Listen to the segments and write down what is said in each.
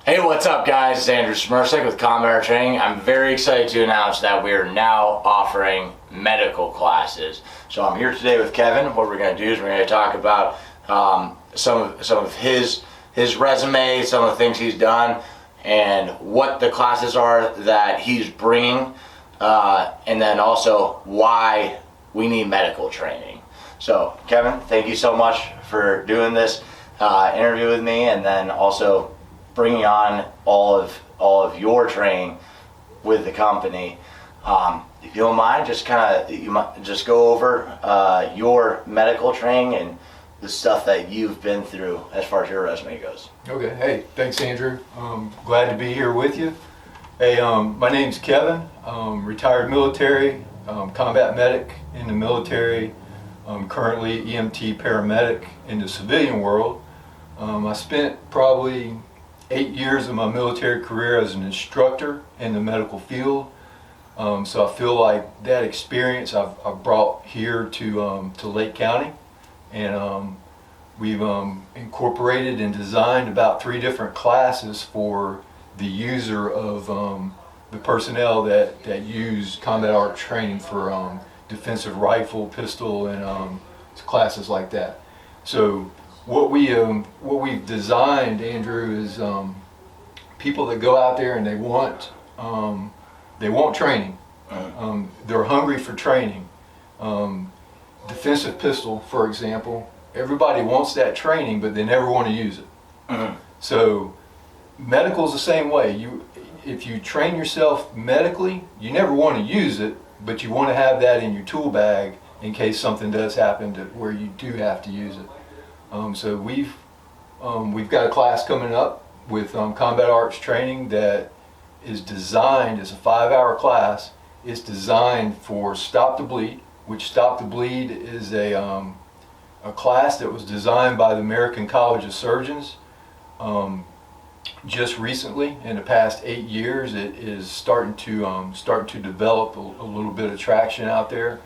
Hey, what's up guys? It's Andrew Smersek with Combat Training. I'm very excited to announce that we are now offering medical classes. So I'm here today with Kevin. What we're going to do is we're going to talk about some of his resume, some of the things he's done, and what the classes are that he's bringing, and then also why we need medical training. So Kevin, thank you so much for doing this interview with me, and then also bringing on all of your training with the company. If you don't mind, just go over your medical training and the stuff that you've been through as far as your resume goes. Okay. Hey, thanks, Andrew. Glad to be here with you. Hey, my name's Kevin. Retired military, combat medic in the military. Currently EMT paramedic in the civilian world. I spent probably 8 years of my military career as an instructor in the medical field. So I feel like that experience I've brought here to Lake County, and we've incorporated and designed about 3 different classes for the user of the personnel that use combat art training for defensive rifle, pistol, and classes like that. So what we've designed, Andrew, is people that go out there and they want training. They're hungry for training. Defensive pistol, for example, everybody wants that training, but they never want to use it. So medical is the same way. If you train yourself medically, you never want to use it, but you want to have that in your tool bag in case something does happen where you do have to use it. So we've got a class coming up with combat arts training that is designed as a 5-hour class. It's designed for Stop the Bleed, which Stop the Bleed is a class that was designed by the American College of Surgeons. Just recently, in the past 8 years, it is starting to develop a little bit of traction out there,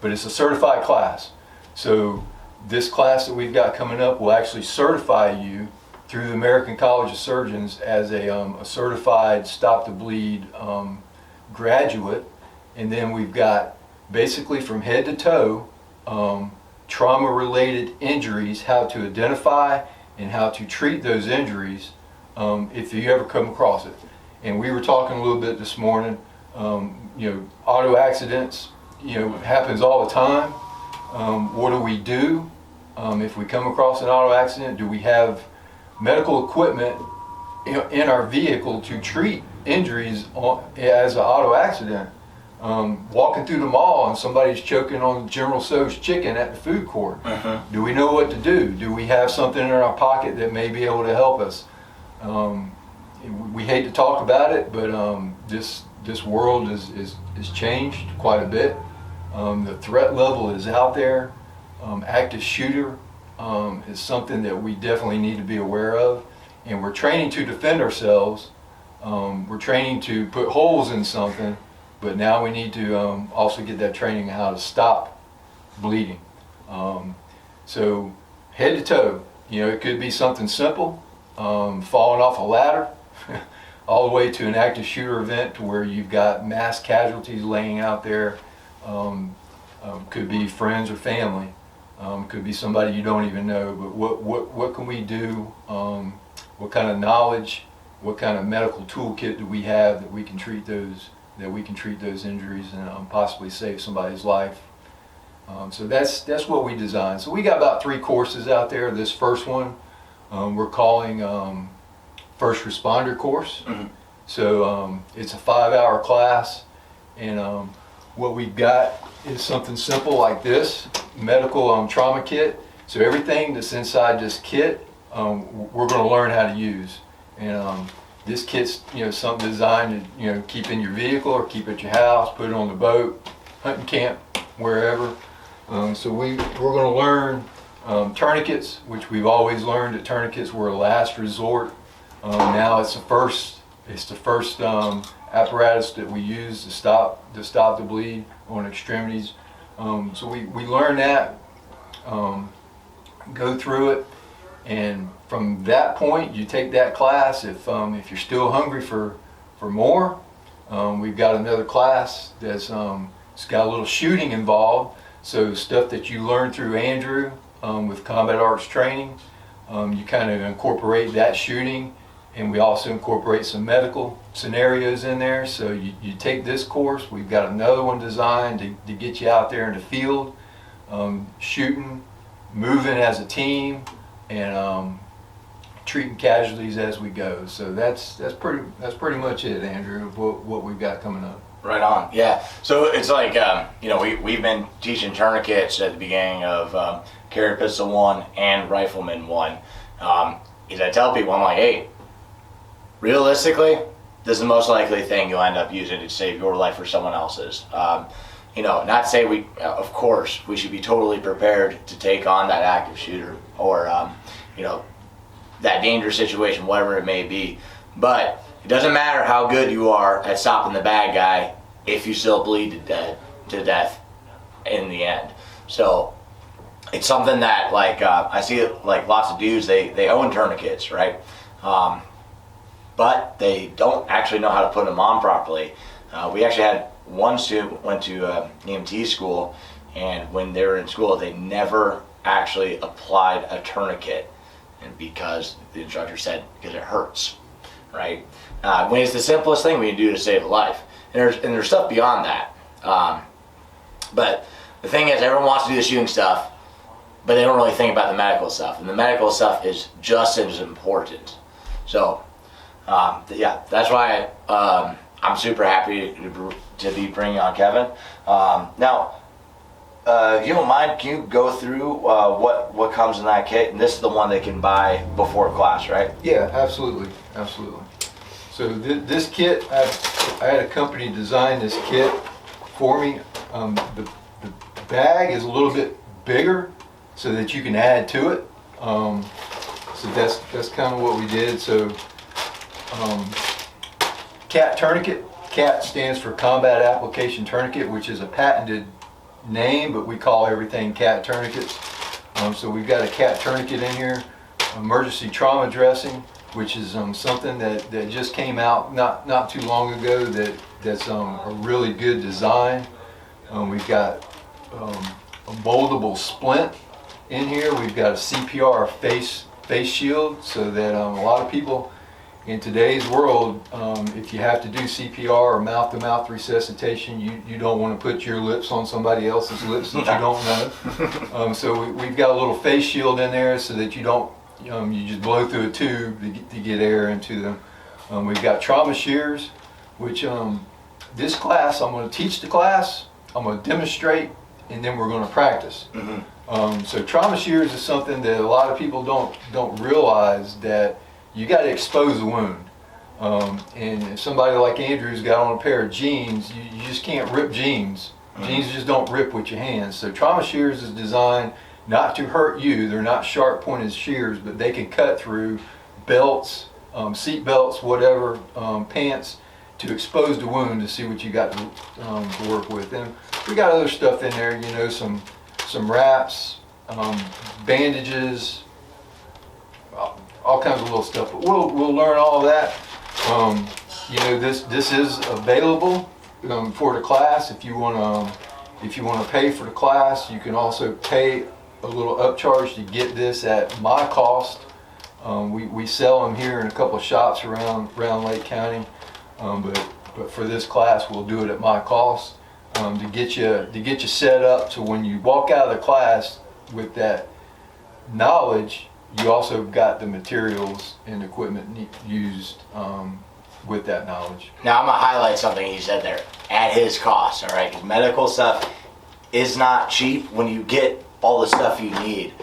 but it's a certified class. So this class that we've got coming up will actually certify you through the American College of Surgeons as a certified Stop the Bleed graduate. And then we've got basically from head to toe trauma-related injuries, how to identify and how to treat those injuries if you ever come across it. And we were talking a little bit this morning, auto accidents, happens all the time. What do we do if we come across an auto accident? Do we have medical equipment in our vehicle to treat injuries as an auto accident? Walking through the mall and somebody's choking on General Tso's chicken at the food court. Do we know what to do? Do we have something in our pocket that may be able to help us? We hate to talk about it, but this world is changed quite a bit. The threat level is out there. Active shooter is something that we definitely need to be aware of, and we're training to defend ourselves. We're training to put holes in something, but now we need to also get that training on how to stop bleeding. So head to toe, it could be something simple, falling off a ladder, all the way to an active shooter event to where you've got mass casualties laying out there. Could be friends or family, could be somebody you don't even know. But what can we do? What kind of knowledge, what kind of medical toolkit do we have that we can treat those injuries and possibly save somebody's life? So that's what we designed. So we got about 3 courses out there. This first one we're calling First Responder Course. So it's a 5-hour class, and what we've got is something simple like this medical trauma kit. So everything that's inside this kit, we're going to learn how to use. And this kit's something designed to keep in your vehicle or keep at your house, put it on the boat, hunting camp, wherever. So we're going to learn tourniquets, which we've always learned that tourniquets were a last resort. Now it's the first apparatus that we use to stop the bleed on extremities. So we learn that, go through it, and from that point, you take that class. If you're still hungry for more, we've got another class that's it's got a little shooting involved. So stuff that you learn through Andrew with combat arts training, you kind of incorporate that shooting, and we also incorporate some medical scenarios in there. So you take this course. We've got another one designed to get you out there in the field, shooting, moving as a team, and treating casualties as we go. So that's pretty much it, Andrew, of what we've got coming up. Right on. Yeah. So it's like we've been teaching tourniquets at the beginning of Carry Pistol 1 and Rifleman 1. Is I tell people, I'm like, hey, realistically, this is the most likely thing you'll end up using to save your life or someone else's. Not to say of course, we should be totally prepared to take on that active shooter or, that dangerous situation, whatever it may be. But it doesn't matter how good you are at stopping the bad guy if you still bleed to death in the end. So it's something that I see lots of dudes, they own tourniquets, right? But they don't actually know how to put them on properly. We actually had one student went to EMT school, and when they were in school, they never actually applied a tourniquet, and because the instructor said because it hurts, right? When it's the simplest thing we can do to save a life, and there's stuff beyond that. But the thing is, everyone wants to do the shooting stuff, but they don't really think about the medical stuff, and the medical stuff is just as important. So, that's why I'm super happy to be bringing on Kevin. Now, if you don't mind, can you go through what comes in that kit? And this is the one they can buy before class, right? Yeah, absolutely. So this kit, I had a company design this kit for me. The bag is a little bit bigger so that you can add to it. So that's kind of what we did. So CAT tourniquet. CAT stands for Combat Application Tourniquet, which is a patented name, but we call everything CAT tourniquets. So we've got a CAT tourniquet in here. Emergency trauma dressing, which is something that just came out not too long ago. That's a really good design. We've got a moldable splint in here. We've got a CPR face shield, so that a lot of people in today's world, if you have to do CPR or mouth-to-mouth resuscitation, you don't want to put your lips on somebody else's lips that you don't know. So we've got a little face shield in there so that you don't, you just blow through a tube to get air into them. We've got trauma shears, which this class, I'm going to teach the class, I'm going to demonstrate, and then we're going to practice. Mm-hmm. So trauma shears is something that a lot of people don't realize, that you got to expose the wound. And if somebody like Andrew's got on a pair of jeans, you just can't rip jeans. Mm-hmm. Jeans just don't rip with your hands. So trauma shears is designed not to hurt you. They're not sharp pointed shears, but they can cut through belts, seat belts, whatever, pants, to expose the wound to see what you got to work with. And we got other stuff in there, some wraps, bandages, all kinds of little stuff. But we'll learn all of that. This is available for the class. If you want to pay for the class, you can also pay a little upcharge to get this at my cost. We sell them here in a couple of shops around Lake County, but for this class, we'll do it at my cost to get you set up. So when you walk out of the class with that knowledge, you also got the materials and equipment used with that knowledge. Now I'm gonna highlight something he said there, at his cost, all right? Because medical stuff is not cheap when you get all the stuff you need.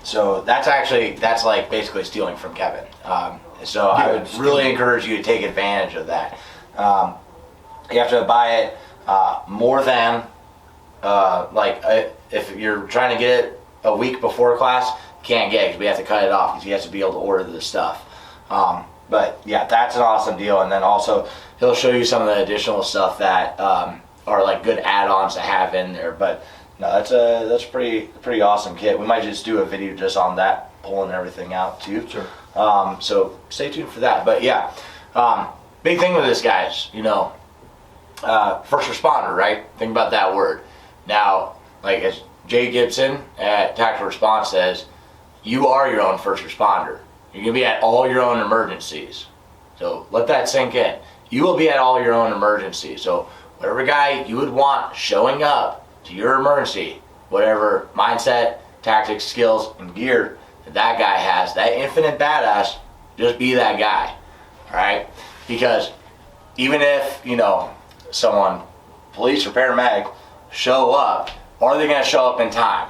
So that's like basically stealing from Kevin. So I would really encourage you to take advantage of that. You have to buy it more than if you're trying to get it a week before class, can't get it because we have to cut it off because he has to be able to order the stuff. But yeah, that's an awesome deal. And then also he'll show you some of the additional stuff that are like good add-ons to have in there. But no, that's a pretty awesome kit. We might just do a video just on that pulling everything out too. Sure. So stay tuned for that. But yeah, big thing with this, guys, you know, first responder, right? Think about that word. Now, like as Jay Gibson at Tactical Response says, you are your own first responder. You're gonna be at all your own emergencies. So let that sink in. You will be at all your own emergencies. So whatever guy you would want showing up to your emergency, whatever mindset, tactics, skills, and gear that guy has, that infinite badass, just be that guy, all right? Because even if, you know, someone, police or paramedic, show up, are they gonna show up in time?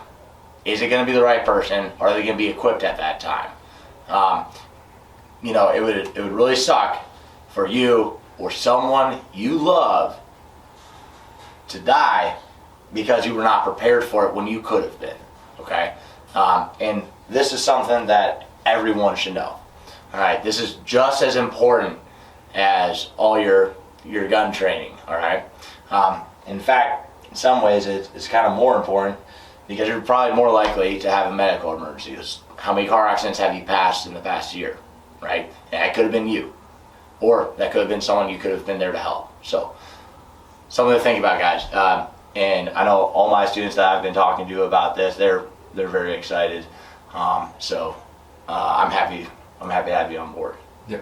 Is it gonna be the right person? Are they gonna be equipped at that time? You know, it would really suck for you or someone you love to die because you were not prepared for it when you could have been, okay? And this is something that everyone should know, all right? This is just as important as all your gun training, all right? In fact, in some ways, it's kind of more important because you're probably more likely to have a medical emergency. How many car accidents have you passed in the past year, right? And that could have been you, or that could have been someone you could have been there to help. So, something to think about, guys. And I know all my students that I've been talking to about this, they're very excited. So I'm happy to have you on board. Yeah,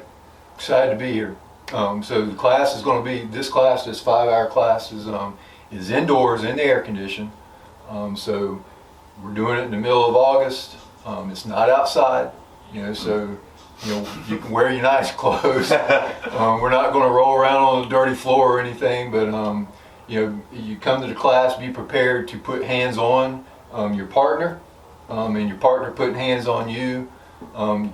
excited to be here. So the class is going to be, this 5-hour class is indoors in the air condition. So we're doing it in the middle of August. It's not outside, you know, so you know you can wear your nice clothes. We're not going to roll around on the dirty floor or anything, but you know, you come to the class, be prepared to put hands on your partner, and your partner putting hands on you.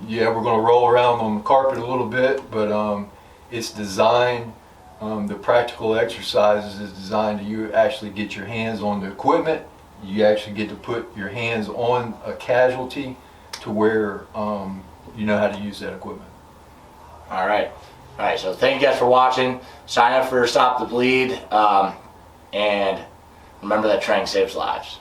Yeah, we're going to roll around on the carpet a little bit, but it's designed, the practical exercises is designed to you actually get your hands on the equipment. You actually get to put your hands on a casualty to where you know how to use that equipment. All right. So thank you guys for watching. Sign up for Stop the Bleed, and remember that training saves lives.